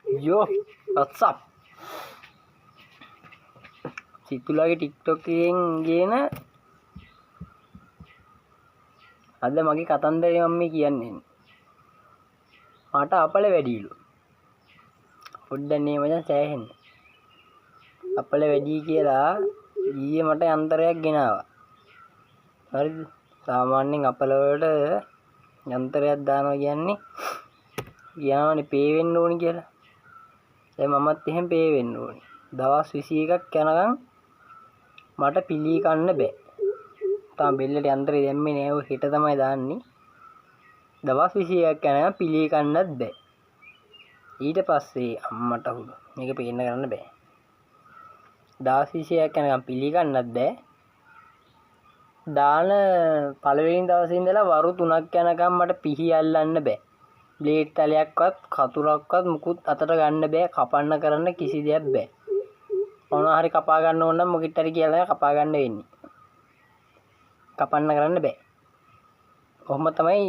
Yo, what's up? සිතුලාගේ TikTok එකෙන් ගේන අද මගේ කතන්දරේ මම මේ කියන්නේ. මට අපල වැඩිලු. පොඩ්ඩක් නේ මචං සෑහෙන්න. අපල වැඩි කියලා ඊයේ මට යන්ත්‍රයක් ගෙනාවා. හරිද? සාමාන්‍යයෙන් අපල වලට යන්ත්‍රයක් දානවා කියන්නේ යානේ පේ වෙන්න ඕනි කියලා. දැන් මමත් එහෙම පේ වෙන්න ඕනි. දවස් 21ක් යනකම් මට පිලී කන්න බෑ. තාම බෙල්ලට යන්ත්‍රය දැම්මේ නෑ. ඔය හෙට තමයි දාන්නේ. දවස් 21ක් යනකම් පිලී කන්නත් බෑ. ඊට පස්සේ අම්මට හුරු මේක පේන්න කරන්න බෑ. දවස් 21ක් යනකම් පිලී කන්නත් බෑ. දාන පළවෙනි දවසේ ඉඳලා වරු 3ක් යනකම් මට පිහි අල්ලන්න බෑ. බ්ලේඩ් තලයක්වත් කතුරක්වත් මුකුත් අතට ගන්න බෑ. කපන්න කරන්න කිසි දෙයක් බෑ. මොනවා හරි කපා ගන්න ඕන නම් මොකිට හරි කියලා කපා ගන්න වෙන්නේ. කපන්න කරන්න බෑ. කොහොම තමයි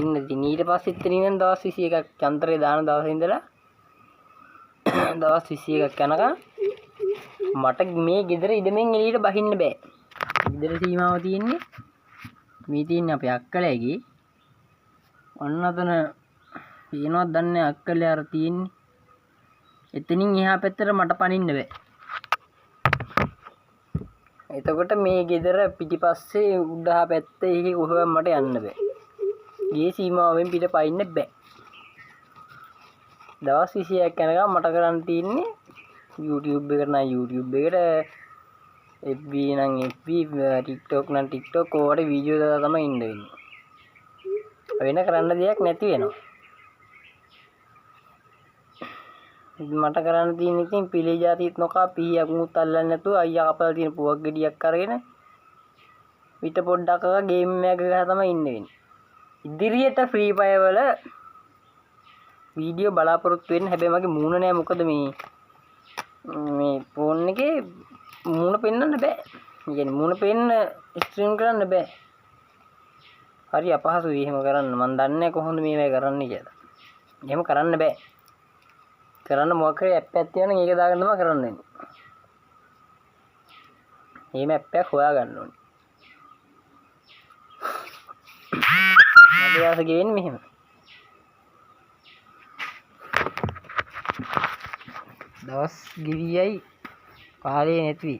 ඉන්නේ. ඊට පස්සේ ඉතින් දවස් 21ක් යන්ත්‍රය දාන දවසේ ඉඳලා දවස් 21ක් යනකම් මට මේ ගෙදර ඉඩමෙන් එළියට බහින්න බෑ. ගෙදර සීමාව තියෙන්නේ මේ තියෙන්නේ අපේ අක්කලගේ. ඔන්න අතන පේනවද දන්නේ අක්කලේ අර තියෙන්නේ. එතනින් එහා පැත්තට මට පනින්න බෑ. එතකොට මේ ගෙදර පිටිපස්සේ උඩහා පැත්තේ ඒකේ කොහෙවත් මට යන්න බෑ. ගේ සීමාවෙන් පිට පයින්න බෑ. දවස් 21ක් යනකම් මට කරන්න තියෙන්නේ YouTube එකට නම් YouTube එකට FB නම් FB TikTok නම් TikTok ඕවට වීඩියෝ දාලා තමයි ඉන්න වෙන්නේ. වෙන කරන්න දෙයක් නැති වෙනවා. මට කරන්න තියෙන ඉතින් පිළි જાතිත් නොකා පීයක් මුත් අල්ලන්නේ නැතුව අයියා කපලා තියෙන පුවක් ගෙඩියක් අරගෙන පිට පොඩ්ඩක් අක ගේම් එකක් ගහලා තමයි ඉන්න වෙන්නේ. ඉදිරියට ෆ්‍රී ෆයර් වල වීඩියෝ බලාපොරොත්තු වෙන්න. හැබැයි මගේ මූණ නෑ. මොකද මේ ෆෝන් එකේ මූණ පෙන්වන්න බෑ. ඒ කියන්නේ මූණ පෙන්න ස්ට්‍රීම් කරන්න බෑ. හරි අපහසුයි එහෙම කරන්න. මන් දන්නේ කොහොමද මේවා කරන්න කියලා. එහෙම කරන්න බෑ. කරන්න මොකක් හරි ඇප් එකක් තියෙනවා. ඒක දාගෙන තමයි කරන්න වෙන්නේ. මේ ඇප් එක හොයාගන්න ඕනේ. මගේ ආස ගෙවෙන්නේ මෙහෙම. දවස් ගිවියයි කාලේ නැති.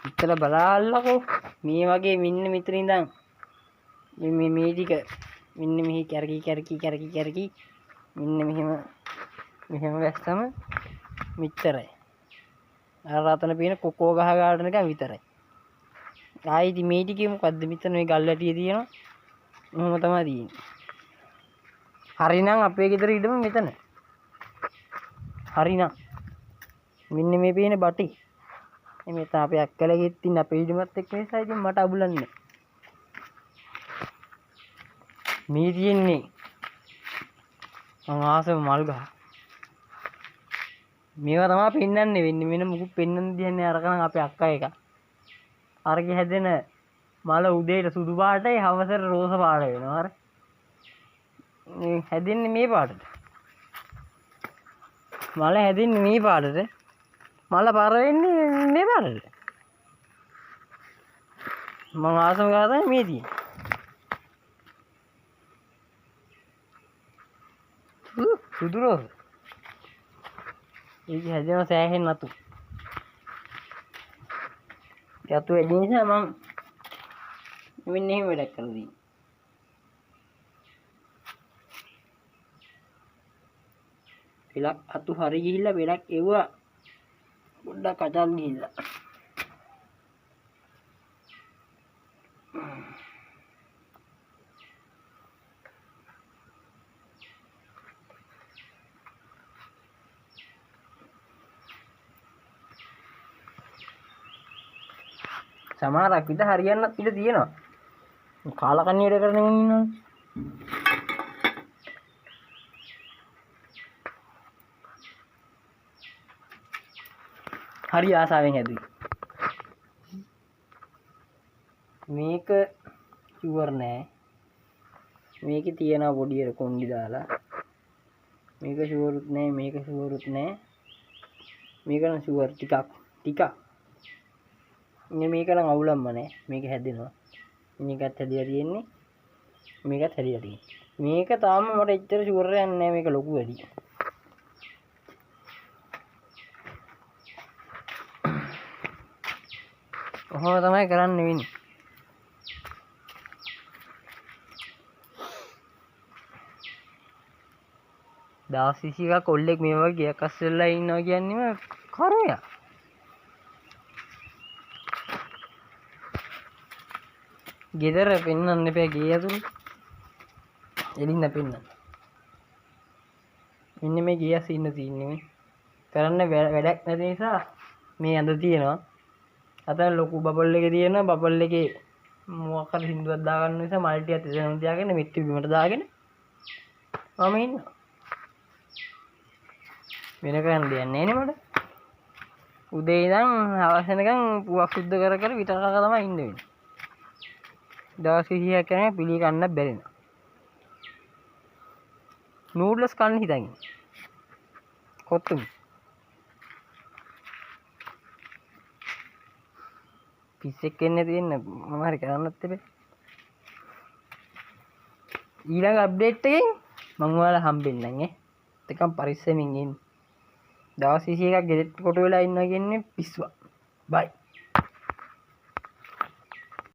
ඉතල බලන්නකෝ මේ වගේ මින්න මෙතන ඉඳන් මේ ටික මෙන්න මෙහි කැරකි මෙන්න මෙහෙම වැස්සම මෙච්චරයි. අර රතන පේන කොකෝ ගහ ගන්න එක විතරයි. ආයිති මේ ටිකේ මොකද්ද මෙතන මේ ගල් වැටිය තියෙනවා. මොහොම තමයි තියෙන්නේ. හරිනම් අපේ ගෙදර ඉඩම මෙතන. හරිනම් මෙන්න මේ පේන බටි. මේ තා අපේ අක්කලගෙත් ඉන්න අපේ ඉඩමත් එක්ක නිසා ඉතින් මට අබුලන්නේ. මේ තියෙන්නේ මං ආසම මල් ගහ. මේවා තමයි පෙන්වන්නේ වෙන්නේ. වෙන මොකුත් පෙන්වන්න දෙන්නේ අරකනම් අපේ අක්කා එක. අරගේ හැදෙන මල උදේට සුදු පාටයි හවසට රෝස පාට වෙනවා. අර මේ හැදෙන්නේ මේ පාටට. මල හැදෙන්නේ මේ පාටට. මල පාර වෙන්නේ මේ පාටට. මං ආසම ගහ තමයි මේ තියෙන්නේ. සුදු රෝස. ඒක හැදෙන සෑහෙන නතු. යතු වැඩි නිසා මං මෙන්න එහෙම වැඩක් කරලා තියෙනවා. පෙලක් අතු හරි ගිහිල්ලා පෙලක් එවුවා පොඩ්ඩක් අතල් ගිහිල්ලා. සමහරක් විතර හරියන්නත් ඉඩ තියෙනවා. කාලකන්ණි වැඩ කරන උන් ඉන්නවා. හරි ආසාවෙන් හැදුවේ. මේක ෂුවර් නෑ. මේකේ තියෙනවා පොඩි අර කොණ්ඩි දාලා. මේක ෂුවරුත් නෑ මේක ෂුවරුත් නෑ. මේක නම් ෂුවර් ටිකක්. ඉතින් මේක නම් අවුලක්ම නෑ. මේක හැදෙනවා. මේකත් හැදිලා තියෙන්නේ. මේකත් හැදිලා තියෙන්නේ. මේක තාම මට එච්චර ෂුවර් එකක් නෑ. මේක ලොකු වැඩි. ඔහොම තමයි කරන්න වෙන්නේ. දවස් 21ක් කොල්ලෙක් මේ වගේ ගයක් අස්සෙල්ලා ඉන්නවා කියන්නේම කරුණයක්. ගෙදර පෙන්වන්න එපා ගේ ඇතුළේ. එලින්න පෙන්වන්න. මෙන්න මේ ගේ ඇස් ඉන්න තියෙන්නේ මේ. කරන්න වැඩක් නැති නිසා මේ අඳ තියෙනවා. අතන ලොකු බබල් එකේ තියෙනවා. බබල් එකේ මොකක් හරි හින්දුවක් දාගන්න නිසා මල්ටි එකත් එතන තියාගෙන මෙට්ටු බිමට දාගෙන මම ඉන්නවා. වෙන කරන්න දෙයක් නෑ නේ මට. උදේ ඉඳන් හවස වෙනකන් පුවක් සුද්ධ කර කර විතර කක තමයි ඉන්න වෙන්නේ. දවස් 20ක් යනවා පිළි කන්න බැරි නා. නූඩ්ලස් කන්න හිතන්නේ. කොත්තුම්. පිස්සෙක් වෙන්න තියෙන මොනව හරි කරන්නත් එපේ. ඊළඟ අප්ඩේට් එකෙන් මම ඔයාලා හම්බෙන්නම් ඈ. එකම් පරිස්සමින් ඉන්න. දවස් 21ක් ගෙදරට කොට වෙලා ඉන්නවා කියන්නේ පිස්සුවක්. බයි.